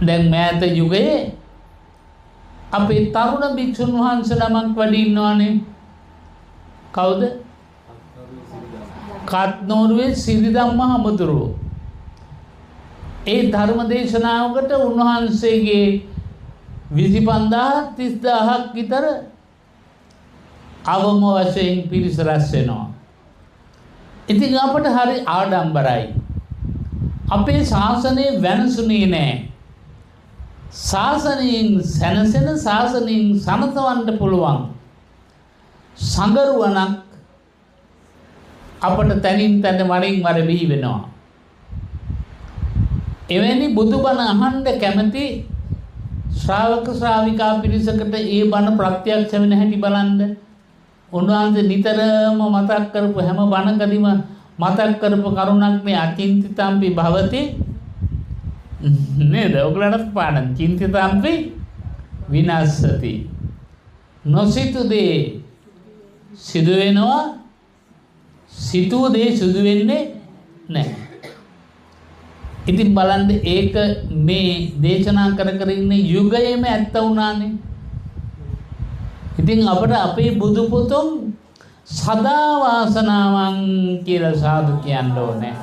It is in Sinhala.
දැන් මෑත යුගයේ අපේ තරුණ භික්ෂුන් වහන්සේ නමක් වැඩි ඉන්නවනේ. කවුද? කත්නෝරුවේ සිරිධම්ම හමුදුරුවෝ. ඒ ධර්ම දේශනාවකට උන්වහන්සේගේ 25000 30000ක් විතර අවම වශයෙන් පිරිස රැස් වෙනවා. ඉතින් අපට හරි ආඩම්බරයි. අපේ ශාසනය වෙනසුනේ නැහැ. ශාසනයෙන් සැනසෙන, ශාසනයෙන් සනසවන්න පුළුවන් සංගරුවනක් අපට තනින් තන වරින් වර බිහි වෙනවා. එවැනි බුදුබණ අහන්න කැමති ශ්‍රාවක ශ්‍රාවිකා පිරිසකට ඒ බණ ප්‍රත්‍යක්ෂ වෙන හැටි බලන්න. උන්වහන්සේ නිතරම මතක් කරපු හැම බණකදීම මතක් කරපු කරුණක් මේ අචින්තිතම්පි භවති නේද? ඔයගලට පාඩම් චින්තිතම්පි විනාශති. නොසිතු දේ සිදු වෙනවා, සිතූ දේ සිදු වෙන්නේ නැහැ. ඉතින් බලන්න ඒක මේ දේශනා කර කර ඉන්න යුගයේම ඇත්ත වුණානේ. ඉතින් අපට අපේ බුදු පුතුන් සදා වාසනාවන් කියලා සාදු කියන්න ඕනේ.